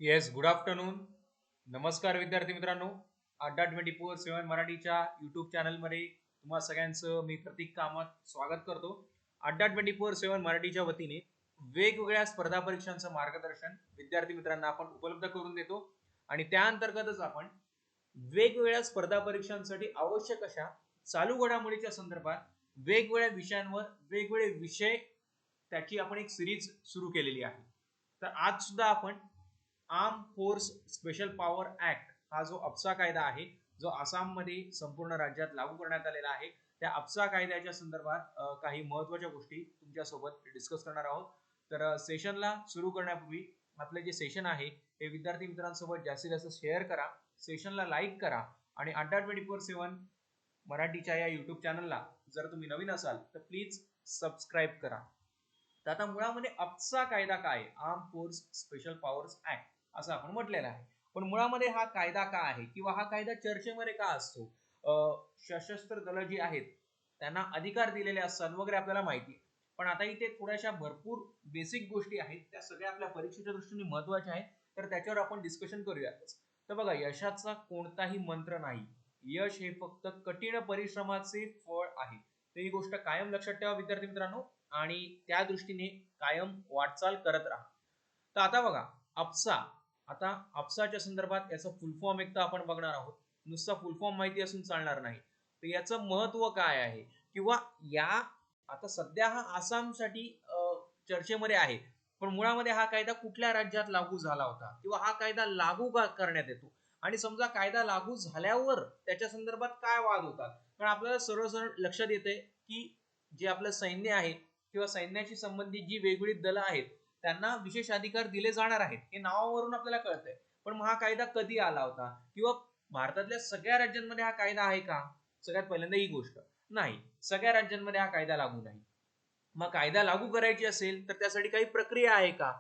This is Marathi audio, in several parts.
Yes, good afternoon. नमस्कार विद्यार्थी मित्रांनो. अड्डा 24/7 मराठीच्या युट्यूब चॅनलमध्ये तुम्हा सगळ्यांचं मी प्रतीक कामत स्वागत करतो. अड्डा 24/7 मराठीच्या वतीने वेगवेगळ्या स्पर्धा परीक्षांचं मार्गदर्शन विद्यार्थी मित्रांना आपण उपलब्ध करून देतो आणि त्या अंतर्गतच आपण वेगवेगळ्या स्पर्धा परीक्षांसाठी आवश्यक अशा चालू घडामोडीच्या संदर्भात वेगवेगळ्या विषयांवर वेगवेगळे विषय त्याची आपण एक सिरीज सुरू केलेली आहे. तर आज सुद्धा आपण arm force special power act हा जो अप्सा कायदा आहे, जो आसाममध्ये संपूर्ण राज्यात लागू करण्यात आलेला आहे, त्या अप्सा कायद्याच्या संदर्भात काही महत्त्वाच्या गोष्टी तुमच्यासोबत डिस्कस करणार आहोत. तर सेशनला सुरू करण्यापूर्वी आपले जे सेशन आहे हे विद्यार्थी मित्रांसोबत जास्तीत जास्त शेअर करा, सेशनला लाईक करा आणि अड्डा 24/7 मराठीच्या या युट्यूब चॅनलला जर तुम्ही नवीन असाल तर प्लीज सबस्क्राईब करा. तर आता मुळामध्ये अप्सा कायदा काय, arm force special powers act असं आपण म्हटलेलं आहे. पण मुळामध्ये हा कायदा का आहे किंवा हा कायदा चर्चेमध्ये का असतो? सशस्त्र दल जी आहेत त्यांना अधिकार दिलेले असतात वगैरे आपल्याला माहिती आहे. पण आता इथे थोड्याशा भरपूर बेसिक गोष्टी आहेत, त्या सगळ्या आपल्या परीक्षेच्या दृष्टीने महत्वाच्या आहेत, तर त्याच्यावर आपण डिस्कशन करूयातच. तर बघा, यशाचा कोणताही मंत्र नाही, यश हे फक्त कठीण परिश्रमाचे फळ आहे. तर ही गोष्ट कायम लक्षात ठेवा विद्यार्थी मित्रांनो, आणि त्या दृष्टीने कायम वाटचाल करत राहा. तर आता बघा, अप्सा, आता अप्साच्या संदर्भात याचं फुल फॉर्म एक तर आपण बघणार आहोत. नुसता फुल फॉर्म माहिती असून चालणार नाही. तर याचं महत्व काय आहे किंवा या आता सध्या हा आसामसाठी चर्चेमध्ये आहे, पण मुळामध्ये हा कायदा कुठल्या राज्यात लागू झाला होता किंवा हा कायदा लागू का करण्यात येतो, आणि समजा कायदा लागू झाल्यावर त्याच्या संदर्भात काय वाद होतात. कारण आपल्याला सर्व सरळ लक्षात येते की जे आपलं सैन्य आहे किंवा सैन्याशी संबंधित जी वेगवेगळी दलं आहेत त्यांना विशेष अधिकार दिले जाणार आहेत, हे नावावरून आपल्याला कळतंय. पण मग हा कायदा कधी आला होता किंवा भारतातल्या सगळ्या राज्यांमध्ये हा कायदा आहे का? सगळ्यात पहिल्यांदा ही गोष्ट नाही, सगळ्या राज्यांमध्ये हा कायदा लागू नाही. मग कायदा लागू करायची असेल तर त्यासाठी काही प्रक्रिया आहे का,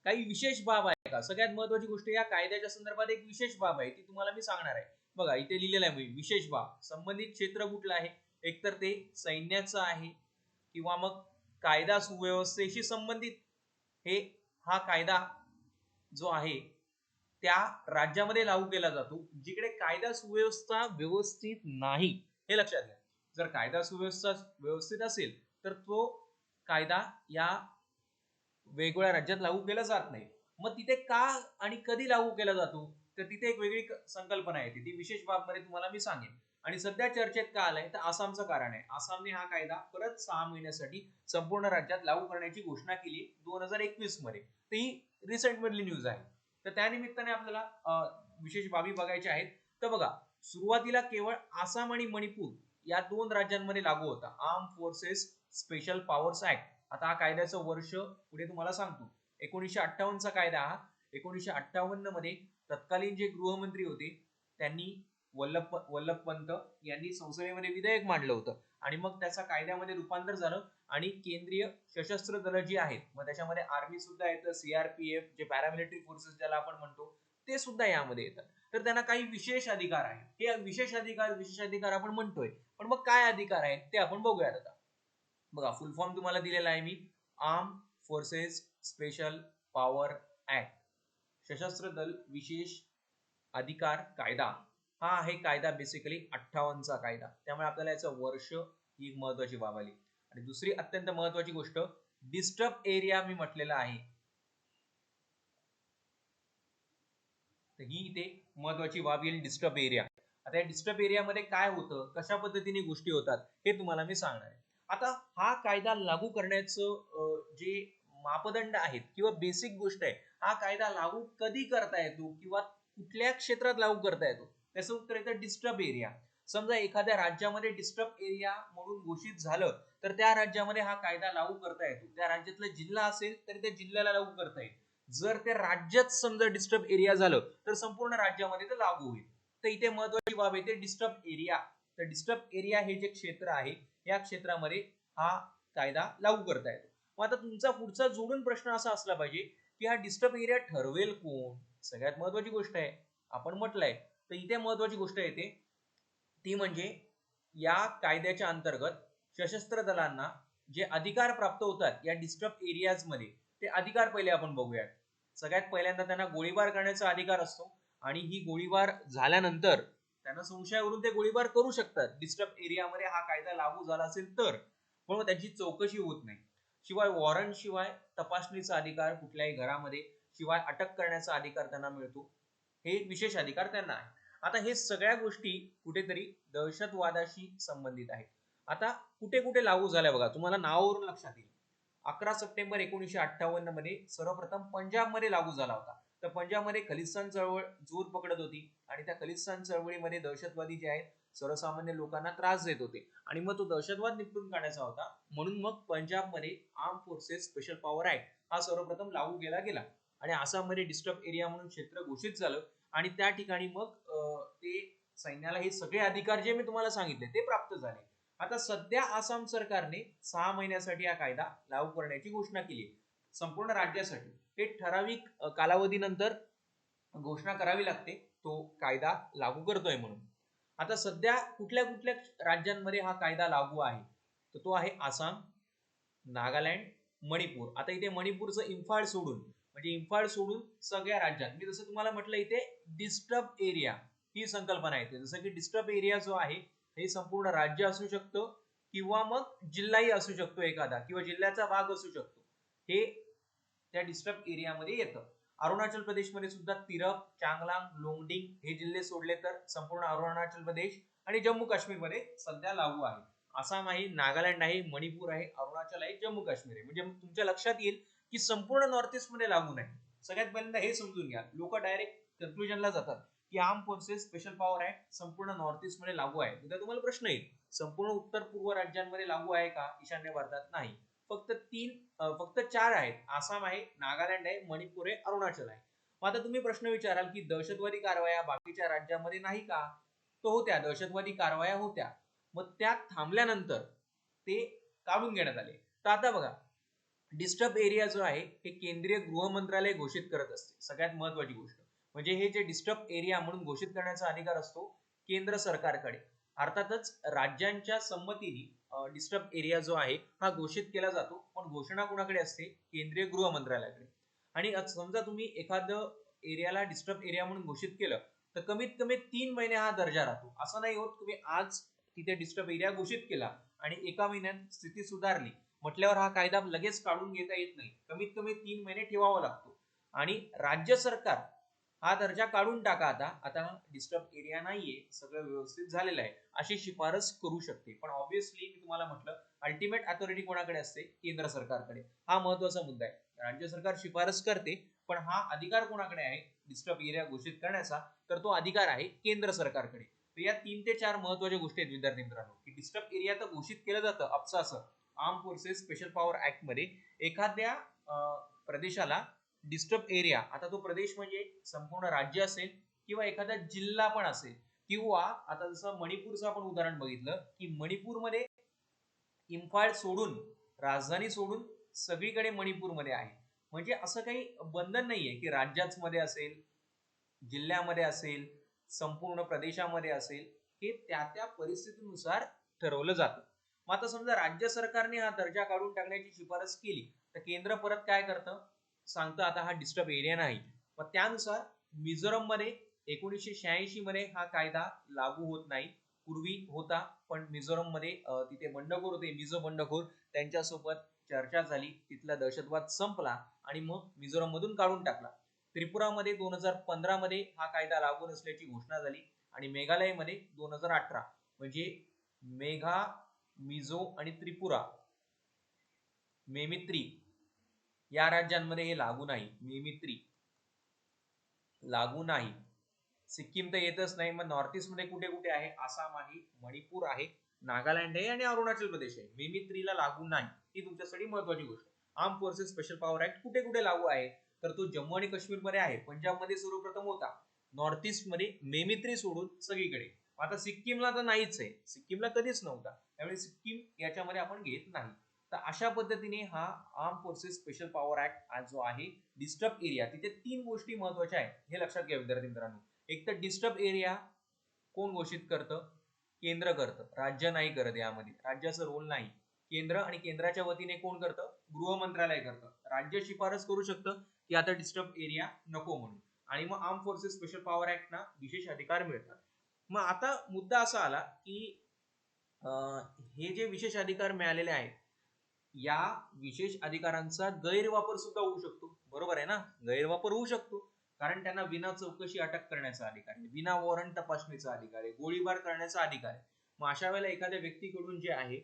काही विशेष बाब आहे का? सगळ्यात महत्वाची गोष्ट, या कायद्याच्या संदर्भात एक विशेष बाब आहे, ती तुम्हाला मी सांगणार आहे. बघा, इथे लिहिलेलं आहे विशेष बाब. संबंधित क्षेत्र कुठलं आहे? एकतर ते सैन्याचं आहे किंवा मग कायदा सुव्यवस्थेशी संबंधित हे हा कायदा जो आहे त्या राज्यामध्ये लागू केला जातो जिकडे कायदा सुव्यवस्था व्यवस्थित नाही. हे लक्षात घ्या. जर कायदा सुव्यवस्था व्यवस्थित असेल तर तो कायदा या वेगवेगळ्या राज्यात लागू केला जात नाही. मग तिथे का आणि कधी लागू केला जातो, तर तिथे एक वेगळी संकल्पना येते, ती विशेष बाब मध्ये तुम्हाला मी सांगेन. आणि सध्या चर्चेत का आलाय, तर आसामचं कारण आहे. आसामने हा कायदा परत 6 महिन्यासाठी संपूर्ण राज्यात लागू करण्याची घोषणा केली 2021 मध्ये. तर ही रिसेंट मधली न्यूज आहे. तर त्या निमित्ताने आपल्याला विशेष बाबी बघायच्या आहेत. तर बघा, सुरुवातीला केवळ आसाम आणि मणिपूर या 2 राज्यांमध्ये लागू होता arm forces special powers act. आता हा कायद्याचं वर्ष पुढे तुम्हाला सांगतो. 1958 चा कायदा हा. 1958 मध्ये तत्कालीन जे गृहमंत्री होते त्यांनी वल्लभ पंत यांनी संसदेमध्ये विधेयक मांडलं होतं आणि मग त्याचा कायद्यामध्ये रूपांतर झालं. आणि केंद्रीय सशस्त्र दल जी आहेत, मग त्याच्यामध्ये आर्मी सुद्धा येतं, सीआरपीएफ जे पॅरामिलिटरी फोर्सेस ज्याला आपण म्हणतो ते सुद्धा यामध्ये येतात. तर त्यांना काही विशेष अधिकार आहेत. हे विशेष अधिकार आपण म्हणतोय, पण मग काय अधिकार आहेत ते आपण बघूयात आता. बघा, फुल फॉर्म तुम्हाला दिलेला आहे मी, armed forces special power act, सशस्त्र दल विशेष अधिकार कायदा. हा आहे कायदा बेसिकली 58 चा कायदा. त्यामुळे आपल्याला याचं वर्ष ही एक महत्वाची बाब आली. आणि दुसरी अत्यंत महत्वाची गोष्ट, डिस्टर्ब एरिया मी म्हटलेला आहे, तर ही इथे महत्वाची बाब येईल, डिस्टर्ब एरिया. आता या डिस्टर्ब एरियामध्ये काय होतं, कशा पद्धतीने गोष्टी होतात, हे तुम्हाला मी सांगणार आहे. आता हा कायदा लागू करण्याचं जे मापदंड आहेत किंवा बेसिक गोष्ट आहे, हा कायदा लागू कधी करता येतो किंवा कुठल्या क्षेत्रात लागू करता येतो, त्याचं उत्तर येतं डिस्टर्ब एरिया. समजा एखाद्या राज्यामध्ये डिस्टर्ब एरिया म्हणून घोषित झालं तर त्या राज्यामध्ये हा कायदा लागू करता येतो. त्या राज्यातला जिल्हा असेल तर त्या जिल्ह्याला लागू करता येईल. जर ते राज्यात समजा डिस्टर्ब एरिया झालं तर संपूर्ण राज्यामध्ये ते लागू होईल. तर इथे महत्वाची बाब येते डिस्टर्ब एरिया. तर डिस्टर्ब एरिया हे जे क्षेत्र आहे, या क्षेत्रामध्ये हा कायदा लागू करता येतो. मग आता तुमचा पुढचा जोडून प्रश्न असा असला पाहिजे की हा डिस्टर्ब एरिया ठरवेल कोण? सगळ्यात महत्वाची गोष्ट आहे, आपण म्हटलंय, तर इथे महत्वाची गोष्ट येते ती म्हणजे या कायद्याच्या अंतर्गत सशस्त्र दलांना जे अधिकार प्राप्त होतात या डिस्टर्ब एरियाज मध्ये, ते अधिकार पहिले आपण बघूयात. सगळ्यात पहिल्यांदा त्यांना गोळीबार करण्याचा अधिकार असतो आणि ही गोळीबार झाल्यानंतर त्यांना संशयावरून ते गोळीबार करू शकतात डिस्टर्ब एरियामध्ये हा कायदा लागू झाला असेल तर, पण मग त्यांची चौकशी होत नाही. शिवाय वॉरंट शिवाय तपासणीचा अधिकार कुठल्याही घरामध्ये, शिवाय अटक करण्याचा अधिकार त्यांना मिळतो. हे विशेष अधिकार त्यांना आहे. आता हे सगळ्या गोष्टी कुठेतरी दहशतवादाशी संबंधित आहेत. आता कुठे कुठे लागू झाल्या बघा, तुम्हाला नावावरून लक्षात येईल. 11 सप्टेंबर 1958 मध्ये सर्वप्रथम पंजाबमध्ये लागू झाला होता. तर पंजाबमध्ये खलिस्तान चळवळ जोर पकडत होती आणि त्या खलिस्तान चळवळीमध्ये दहशतवादी जे आहेत सर्वसामान्य लोकांना त्रास देत होते आणि मग तो दहशतवाद निपटून काढायचा होता. म्हणून मग पंजाबमध्ये arm forces special power act हा सर्वप्रथम लागू केला गेला आणि आसाममध्ये डिस्टर्ब एरिया म्हणून क्षेत्र घोषित झालं आणि त्या ठिकाणी मग ते सैन्याला हे सगळे अधिकार जे मी तुम्हाला सांगितले ते प्राप्त झाले. आता सध्या आसाम सरकारने 6 महिन्यासाठी हा कायदा लागू करण्याची घोषणा केली संपूर्ण राज्यासाठी. हे ठराविक कालावधीनंतर घोषणा करावी लागते तो कायदा लागू करतोय म्हणून. आता सध्या कुठल्या कुठल्या राज्यांमध्ये हा कायदा लागू आहे, तर तो आहे आसाम, नागालँड, मणिपूर. आता इथे मणिपूरचं इम्फाळ सोडून, म्हणजे इम्फाळ सोडून सगळ्या राज्यात, मी जसं तुम्हाला म्हटलं इथे डिस्टर्ब एरिया ही संकल्पना येते. जसं की डिस्टर्ब एरिया जो आहे हे संपूर्ण राज्य असू शकतो किंवा मग जिल्हाही असू शकतो एखादा, किंवा जिल्ह्याचा भाग असू शकतो. हे त्या डिस्टर्ब एरियामध्ये येतं. अरुणाचल प्रदेशमध्ये सुद्धा तिरप, चांगलांग, लोंगडिंग हे जिल्हे सोडले तर संपूर्ण अरुणाचल प्रदेश आणि जम्मू काश्मीरमध्ये सध्या लागू आहे. आसाम आहे, नागालँड आहे, मणिपूर आहे, अरुणाचल आहे, जम्मू काश्मीर आहे. म्हणजे तुमच्या लक्षात येईल की संपूर्ण नॉर्थ ईस्ट मध्ये लागू नाही. सगळ्यात पहिल्यांदा हे समजून घ्या. लोक डायरेक्ट कन्क्लुजनला जातात की arm forces special power act संपूर्ण नॉर्थ ईस्ट मध्ये लागू आहे. उद्या तुम्हाला प्रश्न येईल, संपूर्ण उत्तर पूर्व राज्यांमध्ये लागू आहे का? ईशान्य भारतात नाही. फक्त 4 आहेत. आसाम आहे, नागालँड आहे, मणिपूर आहे, अरुणाचल आहे. मग आता तुम्ही प्रश्न विचाराल की दहशतवादी कारवाया बाकीच्या राज्यांमध्ये नाही का? तो होत्या, दहशतवादी कारवाया होत्या, मग त्या थांबल्यानंतर ते काढून घेण्यात आले. तर आता बघा, डिस्टर्ब एरिया जो आहे हे केंद्रीय गृह मंत्रालय घोषित करत असते. सगळ्यात महत्वाची गोष्ट म्हणजे हे जे डिस्टर्ब एरिया म्हणून घोषित करण्याचा अधिकार असतो केंद्र सरकारकडे. अर्थातच राज्यांच्या संमतीने डिस्टर्ब एरिया जो आहे हा घोषित केला जातो, पण घोषणा कोणाकडे असते? केंद्रीय गृह मंत्रालयाकडे. आणि समजा तुम्ही एखादं एरियाला डिस्टर्ब एरिया म्हणून घोषित केलं तर कमीत कमी 3 महिने हा दर्जा राहतो. असं नाही होत तुम्ही आज तिथे डिस्टर्ब एरिया घोषित केला आणि एका महिन्यात स्थिती सुधारली म्हटल्यावर हा कायदा लगेच काढून घेता येत नाही. कमीत कमी 3 महिने ठेवावा लागतो आणि राज्य सरकार हा दर्जा काढून टाका, आता डिस्टर्ब एरिया नाहीये, सगळं व्यवस्थित झालेलं आहे, अशी शिफारस करू शकते. पण ऑब्व्हियसली मी तुम्हाला म्हटलं अल्टिमेट अथॉरिटी कोणाकडे असते? केंद्र सरकारकडे. हा महत्वाचा मुद्दा आहे. राज्य सरकार शिफारस करते पण हा अधिकार कोणाकडे आहे डिस्टर्ब एरिया घोषित करण्याचा? तर तो अधिकार आहे केंद्र सरकारकडे. तर या 3 ते 4 महत्वाच्या गोष्टी आहेत विद्यार्थी मित्रांनो, की डिस्टर्ब एरिया तर घोषित केलं जातं अप्सासं armed forces special power act मध्ये. एखाद्या प्रदेशाला डिस्टर्ब एरिया, आता तो प्रदेश म्हणजे संपूर्ण राज्य असेल किंवा एखादा जिल्हा पण असेल, किंवा आता जसं मणिपूरचं आपण उदाहरण बघितलं की मणिपूरमध्ये इम्फाळ सोडून, राजधानी सोडून सगळीकडे मणिपूरमध्ये आहे. म्हणजे असं काही बंधन नाहीये की राज्यात मध्ये असेल, जिल्ह्यामध्ये असेल, संपूर्ण प्रदेशामध्ये असेल. हे त्या त्या परिस्थितीनुसार ठरवलं जातं. मग आता समजा राज्य सरकारने हा दर्जा काढून टाकण्याची शिफारस केली तर केंद्र परत काय करतं? सांगतं आता हा डिस्टर्ब एरिया नाही. मग त्यानुसार मिझोरम मध्ये 1986 मध्ये हा कायदा लागू होत नाही. पूर्वी होता, पण मिझोरम मध्ये तिथे बंडखोर होते, मिझो बंडखोर, त्यांच्यासोबत चर्चा झाली, तिथला दहशतवाद संपला आणि मग मिझोरम मधून काढून टाकला. त्रिपुरामध्ये 2015 मध्ये हा कायदा लागू नसल्याची घोषणा झाली आणि मेघालयमध्ये 2018, म्हणजे मेघा, मिझो आणि त्रिपुरा, मेमित्री या राज्यांमध्ये हे लागू नाही. मेमित्री लागू नाही. सिक्कीम तर येतच नाही. मग नॉर्थ ईस्ट मध्ये कुठे कुठे आहे? आसाम आहे, मणिपूर आहे, नागालँड आहे आणि अरुणाचल प्रदेश आहे. मेमित्रीला लागू नाही. ही तुमच्यासाठी महत्वाची गोष्ट. Arm forces special power act कुठे कुठे लागू आहे? तर तो जम्मू आणि काश्मीर मध्ये आहे, पंजाब मध्ये सर्वप्रथम होता, नॉर्थ ईस्ट मध्ये मेमित्री सोडून सगळीकडे. आता सिक्कीमला तर नाहीच आहे, सिक्कीमला कधीच नव्हता, त्यामुळे सिक्कीम याच्यामध्ये आपण घेत नाही. तर अशा पद्धतीने हा arm forces special power act जो आहे डिस्टर्ब एरिया, तिथे 3 गोष्टी महत्वाच्या आहेत हे लक्षात घ्या विद्यार्थी मित्रांनो. एक तर डिस्टर्ब एरिया कोण घोषित करतं? केंद्र करतं, राज्य नाही करत. यामध्ये राज्याचा रोल नाही. केंद्र, आणि केंद्राच्या वतीने कोण करतं? गृह मंत्रालय करतं. राज्य शिफारस करू शकतं की आता डिस्टर्ब एरिया नको म्हणून, आणि मग arm forces special power act ना विशेष अधिकार मिळतात. मग आता मुद्दा असा आला की हे जे विशेष अधिकार मिळालेले आहेत, या विशेष अधिकारांचा गैरवापर सुद्धा होऊ शकतो. बरोबर आहे ना, गैरवापर होऊ शकतो, कारण त्यांना विना चौकशी अटक करण्याचा अधिकार आहे, विना वॉरंट तपासणीचा अधिकार आहे, गोळीबार करण्याचा अधिकार आहे. मग अशा वेळेला एखाद्या व्यक्तीकडून जे आहे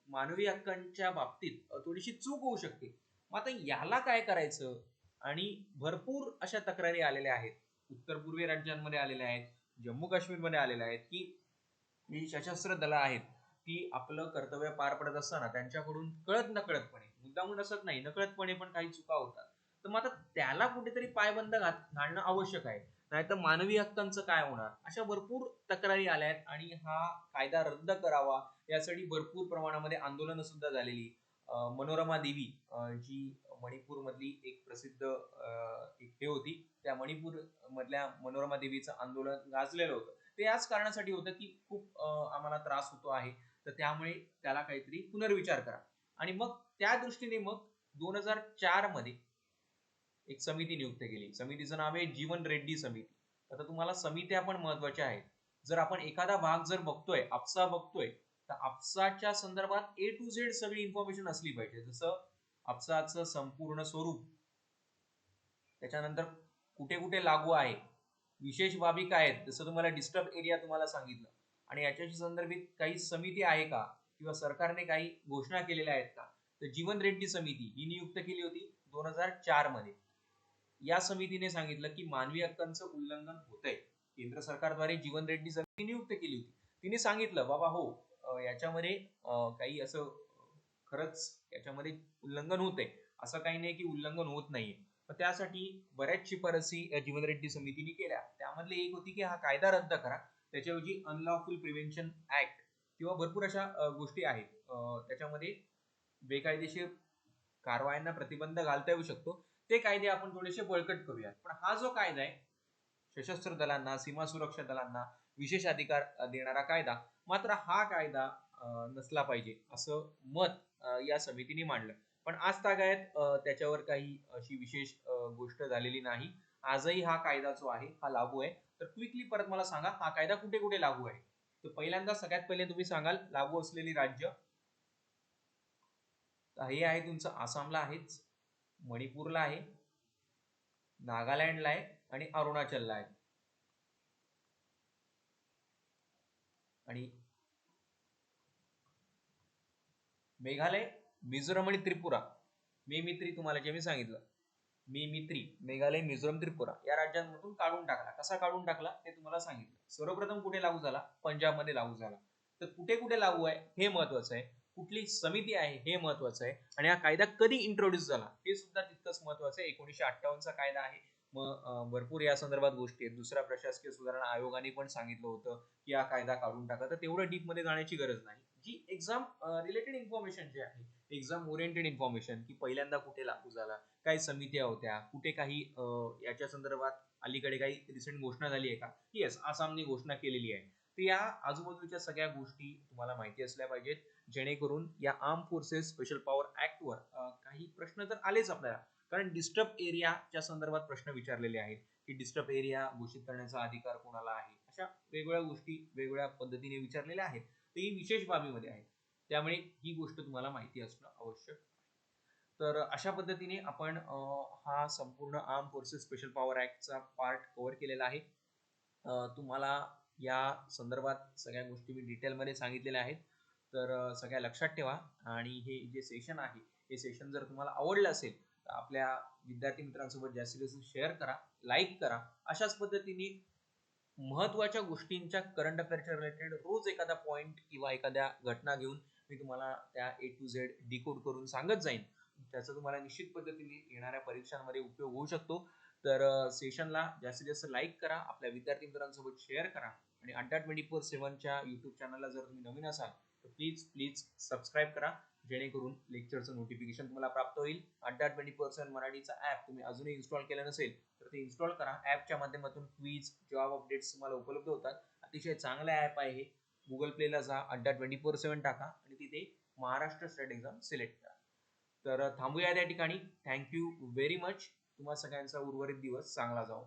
मानवी हक्कांच्या बाबतीत थोडीशी चूक होऊ शकते. मग आता याला काय करायचं? आणि भरपूर अशा तक्रारी आलेल्या आहेत, उत्तर पूर्वी राज्यांमध्ये आलेल्या आहेत, जम्मू काश्मीरमध्ये आलेल्या आहेत, की ही सशस्त्र दलं आहेत ती आपलं कर्तव्य पार पडत असताना त्यांच्याकडून कळत नकळतपणे, मुद्दामून असत नाही, नकळतपणे पण काही चुका होतात. तर मग आता त्याला कुठेतरी पायबंद घालणं आवश्यक आहे, नाहीतर मानवी हक्कांचं काय होणार? अशा भरपूर तक्रारी आल्या आहेत आणि हा कायदा रद्द करावा यासाठी भरपूर प्रमाणामध्ये आंदोलनं सुद्धा झालेली. मनोरमा देवी जी मणिपूर मधली एक प्रसिद्ध एक हे होती, त्या मणिपूर मधल्या मनोरमा देवीचं आंदोलन गाजलेलं होतं. ते याच कारणासाठी होतं की खूप आम्हाला त्रास होतो आहे, तर त्यामुळे त्याला काहीतरी पुनर्विचार करा. आणि मग त्या दृष्टीने मग 2004 मध्ये एक समिती नियुक्त केली. समितीचं नाव आहे जीवन रेड्डी समिती. आता तुम्हाला समित्या पण महत्वाच्या आहेत. जर आपण एखादा भाग जर बघतोय, आपसा बघतोय, तर आपसाच्या संदर्भात ए टू झेड सगळी इन्फॉर्मेशन असली पाहिजे. जसं आपसाचं संपूर्ण स्वरूप, त्याच्यानंतर कुठे कुठे लागू आहे, विशेष बाबी काय आहेत, जसं तुम्हाला डिस्टर्ब एरिया तुम्हाला सांगितलं, आणि याच्याशी संदर्भित काही समिती आहे का, किंवा सरकारने काही घोषणा केलेल्या आहेत का. तर जीवन रेड्डी समिती ही नियुक्त केली होती 2004 मध्ये. या समितीने सांगितलं की मानवी हक्कांचं उल्लंघन होतंय. केंद्र सरकारद्वारे जीवन रेड्डी समिती नियुक्त केली होती. तिने सांगितलं बाबा हो, याच्यामध्ये काही असं खरंच याच्यामध्ये उल्लंघन होतंय, असं काही नाही की उल्लंघन होत नाहीये. त्यासाठी बऱ्याच शिफारसी या जीवन रेड्डी समितीने केल्या. त्यामधली एक होती की हा कायदा रद्द करा, त्याच्याऐवजी अनलॉफुल प्रिव्हेन्शन ऍक्ट किंवा भरपूर अशा गोष्टी आहेत, त्याच्यामध्ये बेकायदेशीर कारवायांना प्रतिबंध घालता येऊ शकतो. ते कायदे आपण थोडेसे बळकट करूयात. पण हा जो कायदा आहे, सशस्त्र दलांना, सीमा सुरक्षा दलांना विशेष अधिकार देणारा कायदा, मात्र हा कायदा नसला पाहिजे असं मत या समितीने मांडलं. पण आज तागायत त्याच्यावर काही अशी विशेष गोष्ट झालेली नाही. आजही हा कायदा जो आहे हा लागू आहे. तर क्विकली परत मला सांगा, हा कायदा कुठे कुठे लागू आहे? तर पहिल्यांदा सगळ्यात पहिले तुम्ही सांगाल लागू असलेली राज्य. हे आहे तुमचं आसामला आहेच, मणिपूरला आहे, नागालँडला आहे आणि अरुणाचलला आहे. आणि मेघालय, मिझोरम आणि त्रिपुरा. मी तुम्हाला जे मी सांगितलं, मेघालय, मिझोरम, त्रिपुरा या राज्यांमधून काढून टाकला. कसा काढून टाकला ते तुम्हाला सांगितलं. सर्वप्रथम कुठे लागू झाला? पंजाबमध्ये लागू झाला. तर कुठे कुठे लागू आहे हे महत्वाचं आहे, कुठली समिती आहे हे महत्वाचं आहे, आणि हा कायदा कधी इंट्रोड्यूस झाला हे सुद्धा तितकंच महत्वाचं आहे. 1958 चा कायदा आहे. मग भरपूर या संदर्भात गोष्टी आहेत. दुसऱ्या प्रशासकीय सुधारणा आयोगाने पण सांगितलं होतं की हा कायदा काढून टाका. तर तेवढं डीप मध्ये जाण्याची गरज नाही. जी एक्झाम रिलेटेड इन्फॉर्मेशन जे आहे, एक्झाम ओरिएंटेड इन्फॉर्मेशन, की पहिल्यांदा कुठे लागू झाला, काही समित्या होत्या, कुठे काही याच्या संदर्भात अलीकडे काही रिसेंट घोषणा झाली आहे का? येस, आसामने घोषणा केलेली आहे. तर या आजूबाजूच्या सगळ्या गोष्टी तुम्हाला माहिती असल्या पाहिजेत, जेणेकरून या arm forces special power act वर काही प्रश्न तर आलेच आपल्याला. कारण डिस्टर्ब एरियाच्या संदर्भात प्रश्न विचारलेले आहेत की डिस्टर्ब एरिया घोषित करण्याचा अधिकार कोणाला आहे, अशा वेगवेगळ्या गोष्टी वेगवेगळ्या पद्धतीने विचारलेल्या आहेत. ते ही विशेष बाबीमध्ये आहे, त्यामुळे ही गोष्ट तुम्हाला माहिती असणं आवश्यक. तर अशा पद्धतीने आपण हा संपूर्ण आर्म फोर्सेस स्पेशल पॉवर ऍक्टचा पार्ट कव्हर केलेला आहे. तुम्हाला या संदर्भात सगळ्या गोष्टी मी डिटेलमध्ये सांगितलेल्या आहेत. तर सगळ्या लक्षात ठेवा. आणि हे जे सेशन आहे, हे सेशन जर तुम्हाला आवडलं असेल तर आपल्या विद्यार्थी मित्रांसोबत जास्तीत जास्त शेअर करा, लाईक करा. अशाच पद्धतीने महत्वाच्या गोष्टींच्या करंट अफेअरच्या रिलेटेड रोज एखादा पॉईंट किंवा एखाद्या घटना घेऊन मी तुम्हाला त्या ए टू झेड डिकोड करून सांगत जाईन. त्याचा तुम्हाला निश्चित पद्धतीने येणाऱ्या परीक्षांमध्ये उपयोग होऊ शकतो. तर सेशनला जास्तीत जास्त लाईक करा, आपल्या विद्यार्थी मित्रांसोबत शेअर करा, आणि अड्डा 24/7च्या युट्यूब चॅनलला जर तुम्ही नवीन असाल तर प्लीज प्लीज सबस्क्राईब करा, जेणेकरून लेक्चरचं नोटिफिकेशन तुम्हाला प्राप्त होईल. अड्डा 24/7 मराठीचा ऍप तुम्ही अजूनही इन्स्टॉल केलं नसेल तर ते इन्स्टॉल करा. ऍपच्या माध्यमातून क्विज, जॉब अपडेट्स तुम्हाला उपलब्ध होतात. अतिशय चांगलं ऍप आहे हे. गुगल प्लेला जा, अड्डा 24/7 टाका आणि तिथे महाराष्ट्र स्टेट एक्झाम सिलेक्ट करा. तर थांबूया त्या ठिकाणी. Thank you very much. तुम्हा सगळ्यांचा उर्वरित दिवस चांगला जाओ.